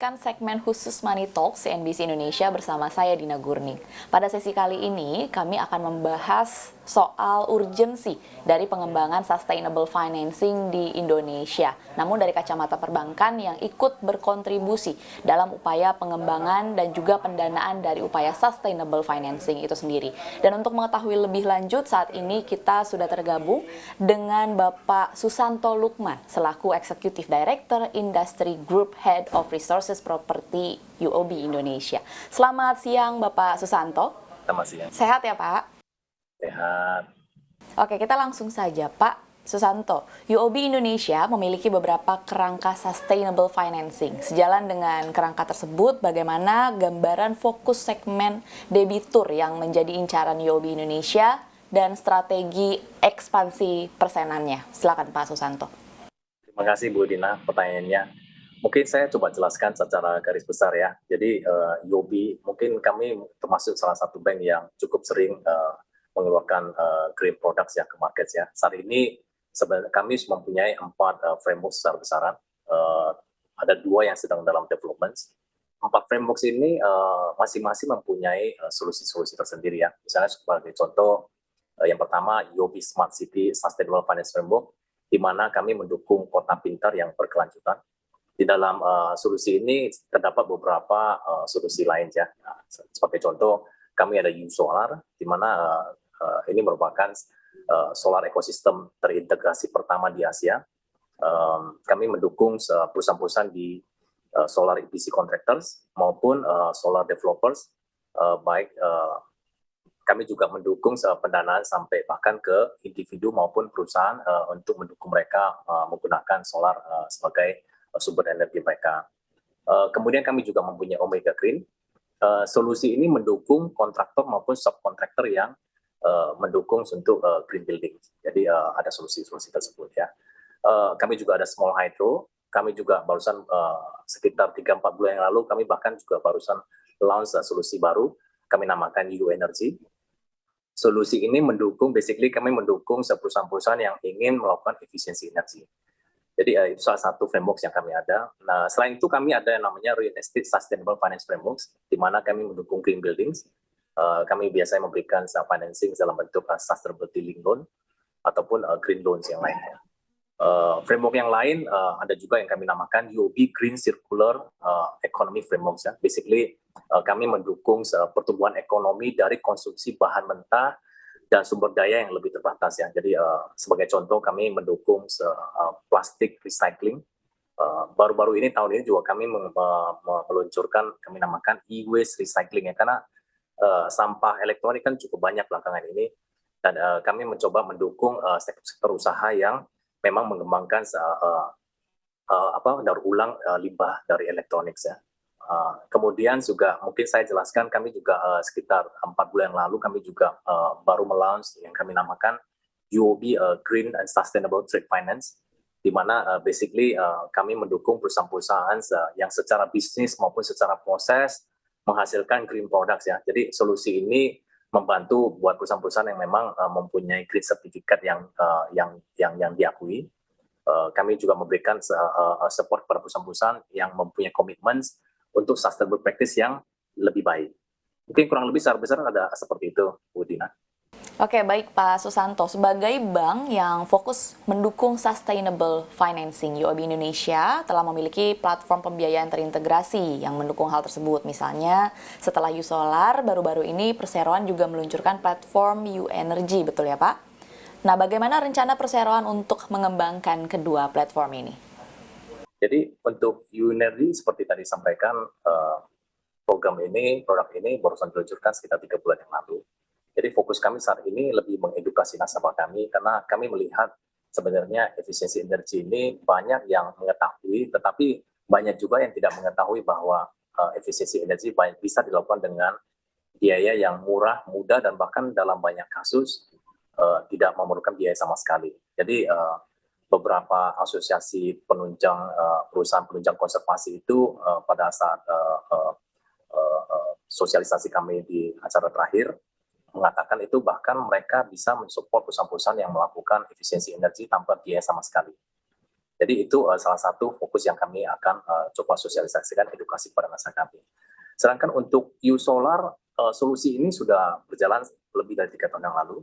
Kan segmen khusus Money Talk CNBC Indonesia bersama saya Dina Gurning. Pada sesi kali ini kami akan membahas soal urgensi dari pengembangan sustainable financing di Indonesia. Namun dari kacamata perbankan yang ikut berkontribusi dalam upaya pengembangan dan juga pendanaan dari upaya sustainable financing itu sendiri. Dan untuk mengetahui lebih lanjut saat ini kita sudah tergabung dengan Bapak Susanto Lukman selaku Executive Director Industry Group Head of Resources Property UOB Indonesia. Selamat siang Bapak Susanto. Selamat siang. Sehat ya Pak? Sehat. Oke, kita langsung saja Pak Susanto. UOB Indonesia memiliki beberapa kerangka sustainable financing. Sejalan dengan kerangka tersebut, bagaimana gambaran fokus segmen debitur yang menjadi incaran UOB Indonesia dan strategi ekspansi persenannya? Silakan Pak Susanto. Terima kasih Bu Dina pertanyaannya. Mungkin saya coba jelaskan secara garis besar ya. Jadi UOB mungkin kami termasuk salah satu bank yang cukup sering mengeluarkan green products ya ke market ya. Saat ini sebenarnya kami mempunyai 4 framework besar-besaran. Ada 2 yang sedang dalam development. 4 framework ini masing-masing mempunyai solusi-solusi tersendiri ya. Misalnya sebagai contoh, yang pertama UOB Smart City Sustainable Finance Framework, di mana kami mendukung kota pintar yang berkelanjutan. Di dalam solusi ini terdapat beberapa solusi lain ya. Nah, sebagai contoh, kami ada U-Solar, di mana ini merupakan solar ekosistem terintegrasi pertama di Asia. Kami mendukung perusahaan-perusahaan di solar EPC contractors maupun solar developers, baik kami juga mendukung pendanaan sampai bahkan ke individu maupun perusahaan untuk mendukung mereka menggunakan solar sebagai sumber energi mereka. Kemudian kami juga mempunyai Omega Green. Solusi ini mendukung kontraktor maupun subkontraktor yang mendukung untuk green building. Jadi ada solusi-solusi tersebut ya. Kami juga ada Small Hydro. Kami juga barusan sekitar 3-4 bulan yang lalu kami bahkan juga barusan launch solusi baru. Kami namakan U Energy. Solusi ini mendukung, basically kami mendukung perusahaan-perusahaan yang ingin melakukan efisiensi energi. Jadi itu salah satu framework yang kami ada. Nah, selain itu kami ada yang namanya Real Estate Sustainable Finance Framework, di mana kami mendukung green buildings. Kami biasanya memberikan financing dalam bentuk sustainability link loan ataupun green loans yang lainnya. Framework yang lain ada juga yang kami namakan UOB Green Circular Economy Framework. Ya. Basically kami mendukung pertumbuhan ekonomi dari konsumsi bahan mentah dan sumber daya yang lebih terbatas ya. Jadi sebagai contoh kami mendukung plastik recycling. Baru-baru ini tahun ini juga kami meluncurkan kami namakan e-waste recycling ya, karena sampah elektronik kan cukup banyak belakangan ini, dan kami mencoba mendukung sektor usaha yang memang mengembangkan daur ulang limbah dari elektronik ya. Kemudian juga mungkin saya jelaskan kami juga sekitar 4 bulan lalu kami juga baru melaunch yang kami namakan UOB Green and Sustainable Trade Finance, di mana basically kami mendukung perusahaan-perusahaan yang secara bisnis maupun secara proses menghasilkan green products ya. Jadi solusi ini membantu buat perusahaan-perusahaan yang memang mempunyai green certificate yang diakui. Kami juga memberikan support kepada perusahaan-perusahaan yang mempunyai komitmen untuk sustainable practice yang lebih baik. Mungkin kurang lebih secara besar ada seperti itu, Bu Dina. Oke, baik Pak Susanto. Sebagai bank yang fokus mendukung sustainable financing, UOB Indonesia telah memiliki platform pembiayaan terintegrasi yang mendukung hal tersebut. Misalnya, setelah U-Solar, baru-baru ini Perseroan juga meluncurkan platform U Energy, betul ya Pak? Nah, bagaimana rencana Perseroan untuk mengembangkan kedua platform ini? Jadi untuk U Energy seperti tadi sampaikan, produk ini barusan diluncurkan sekitar 3 bulan yang lalu. Jadi fokus kami saat ini lebih mengedukasi nasabah kami, karena kami melihat sebenarnya efisiensi energi ini banyak yang mengetahui, tetapi banyak juga yang tidak mengetahui bahwa efisiensi energi bisa dilakukan dengan biaya yang murah, mudah, dan bahkan dalam banyak kasus tidak memerlukan biaya sama sekali. Jadi beberapa asosiasi penunjang perusahaan penunjang konservasi itu pada saat sosialisasi kami di acara terakhir mengatakan itu bahkan mereka bisa mensupport perusahaan-perusahaan yang melakukan efisiensi energi tanpa biaya sama sekali. Jadi itu salah satu fokus yang kami akan coba sosialisasikan edukasi pada masa kami. Sedangkan untuk U-Solar, solusi ini sudah berjalan lebih dari 3 tahun yang lalu.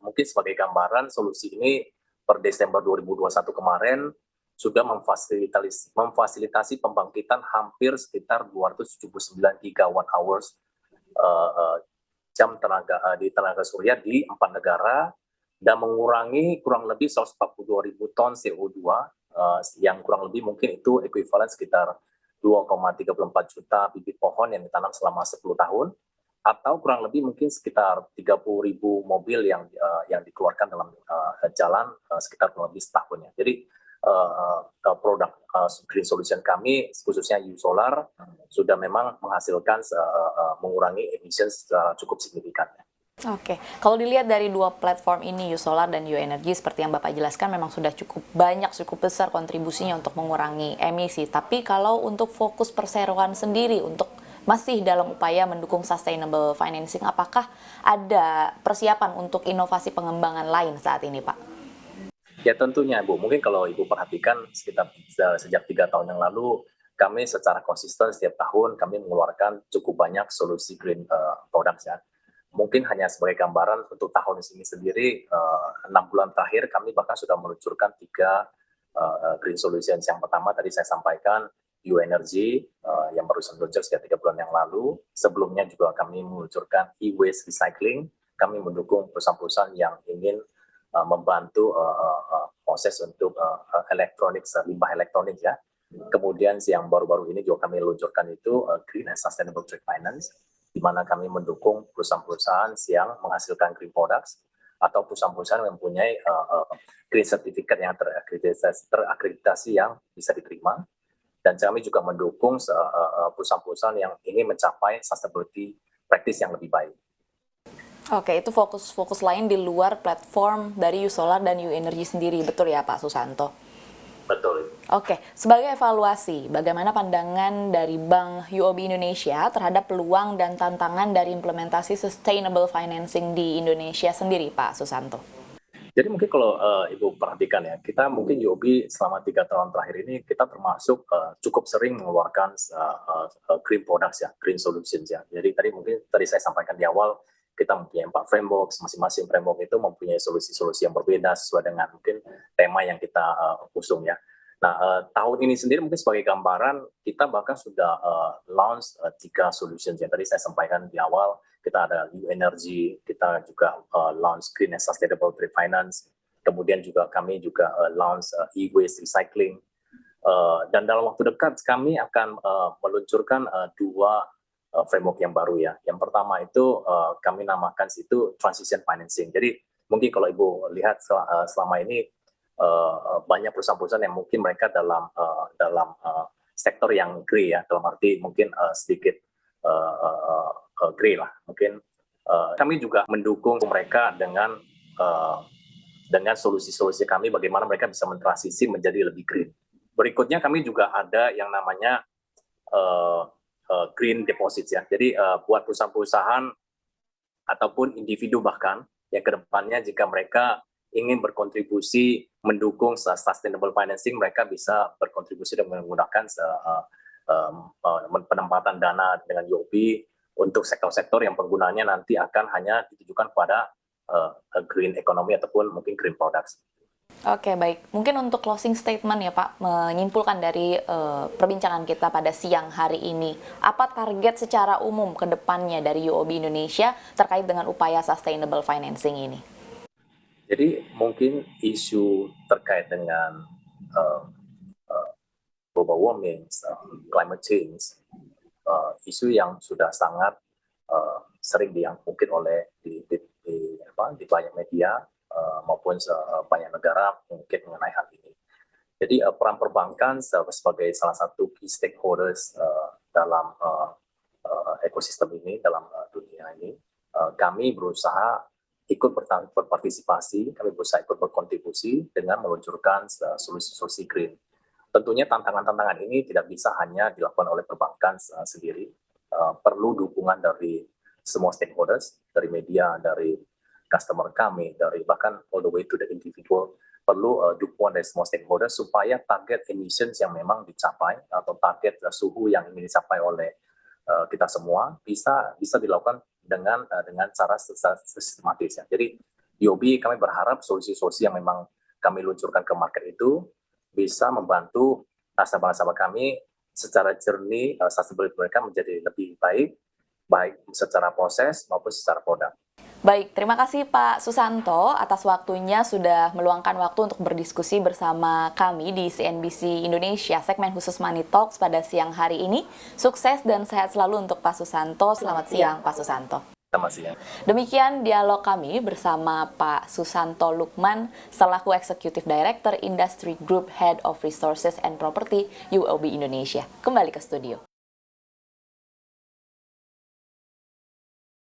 Mungkin sebagai gambaran, solusi ini per Desember 2021 kemarin sudah memfasilitasi pembangkitan hampir sekitar 279 gigawatt hours jam di tenaga surya di 4 negara dan mengurangi kurang lebih 142.000 ton CO2 yang kurang lebih mungkin itu ekuivalen sekitar 2,34 juta bibit pohon yang ditanam selama 10 tahun atau kurang lebih mungkin sekitar 30.000 mobil yang dikeluarkan dalam jalan sekitar kurang lebih setahun ya. Jadi produk green solution kami khususnya U-Solar sudah memang menghasilkan mengurangi emisi secara cukup signifikan. Oke, kalau dilihat dari dua platform ini, U-Solar dan U-Energy, seperti yang Bapak jelaskan memang sudah cukup banyak, cukup besar kontribusinya untuk mengurangi emisi. Tapi kalau untuk fokus perseroan sendiri, untuk masih dalam upaya mendukung sustainable financing, apakah ada persiapan untuk inovasi pengembangan lain saat ini, Pak? Ya tentunya, Bu. Mungkin kalau Ibu perhatikan sekitar sejak 3 tahun yang lalu, kami secara konsisten setiap tahun kami mengeluarkan cukup banyak solusi green products ya. Mungkin hanya sebagai gambaran untuk tahun ini sendiri, 6 bulan terakhir kami bahkan sudah meluncurkan 3 green solutions. Yang pertama tadi saya sampaikan, U-Energy yang baru meluncur sejak 3 bulan yang lalu. Sebelumnya juga kami meluncurkan e-waste recycling. Kami mendukung perusahaan-perusahaan yang ingin membantu proses untuk limbah elektronik ya. Kemudian yang baru-baru ini juga kami luncurkan itu Green and Sustainable Trade Finance, di mana kami mendukung perusahaan-perusahaan yang menghasilkan green products atau perusahaan-perusahaan yang mempunyai green certificate yang terakreditasi yang bisa diterima. Dan kami juga mendukung perusahaan-perusahaan yang ingin mencapai sustainability practice yang lebih baik. Oke, itu fokus lain di luar platform dari U-Solar dan U-Energy sendiri, betul ya Pak Susanto? Betul. Oke, sebagai evaluasi, bagaimana pandangan dari Bank UOB Indonesia terhadap peluang dan tantangan dari implementasi sustainable financing di Indonesia sendiri, Pak Susanto? Jadi mungkin kalau Ibu perhatikan ya, kita mungkin UOB selama 3 tahun terakhir ini kita termasuk cukup sering mengeluarkan green products ya, green solutions ya. Jadi tadi saya sampaikan di awal, kita mempunyai 4 framework, masing-masing framework itu mempunyai solusi-solusi yang berbeda sesuai dengan mungkin tema yang kita usung ya. Nah, tahun ini sendiri mungkin sebagai gambaran, kita bahkan sudah launch 3 solutions yang tadi saya sampaikan di awal. Kita ada U-Energy, kita juga launch Green and Sustainable Trade Finance, kemudian juga kami juga launch e-waste recycling. Dan dalam waktu dekat kami akan meluncurkan 2 framework yang baru ya. Yang pertama itu kami namakan itu transition financing. Jadi mungkin kalau Ibu lihat selama ini banyak perusahaan-perusahaan yang mungkin mereka dalam sektor yang grey ya, dalam arti mungkin sedikit grey lah. Mungkin kami juga mendukung mereka dengan solusi-solusi kami bagaimana mereka bisa mentransisi menjadi lebih green. Berikutnya kami juga ada yang namanya green deposits ya. Jadi buat perusahaan-perusahaan ataupun individu bahkan yang kedepannya jika mereka ingin berkontribusi mendukung sustainable financing, mereka bisa berkontribusi dengan menggunakan penempatan dana dengan UOB untuk sektor-sektor yang penggunanya nanti akan hanya ditujukan pada green economy ataupun mungkin green products. Oke, baik. Mungkin untuk closing statement ya Pak, menyimpulkan dari perbincangan kita pada siang hari ini, apa target secara umum ke depannya dari UOB Indonesia terkait dengan upaya sustainable financing ini? Jadi mungkin isu terkait dengan global warming, climate change, isu yang sudah sangat sering diangkut oleh di banyak media maupun banyak negara mungkin mengenai hal ini. Jadi peran perbankan sebagai salah satu key stakeholders dalam ekosistem ini, dalam dunia ini, kami berusaha ikut berpartisipasi, kami berusaha ikut berkontribusi dengan meluncurkan solusi-solusi green. Tentunya tantangan-tantangan ini tidak bisa hanya dilakukan oleh perbankan sendiri, perlu dukungan dari semua stakeholders, dari media, dari customer kami, dari bahkan all the way to the individual perlu dukungan dari semua stakeholder supaya target emissions yang memang dicapai atau target suhu yang ingin dicapai oleh kita semua bisa dilakukan dengan cara sistematis ya. Jadi UOB kami berharap solusi-solusi yang memang kami luncurkan ke market itu bisa membantu nasabah-nasabah kami secara jernih sustainability mereka menjadi lebih baik secara proses maupun secara produk. Baik, terima kasih Pak Susanto atas waktunya sudah meluangkan waktu untuk berdiskusi bersama kami di CNBC Indonesia segmen khusus Money Talks pada siang hari ini. Sukses dan sehat selalu untuk Pak Susanto. Selamat siang Pak Susanto. Selamat siang. Demikian dialog kami bersama Pak Susanto Lukman selaku Executive Director Industry Group Head of Resources and Property UOB Indonesia. Kembali ke studio.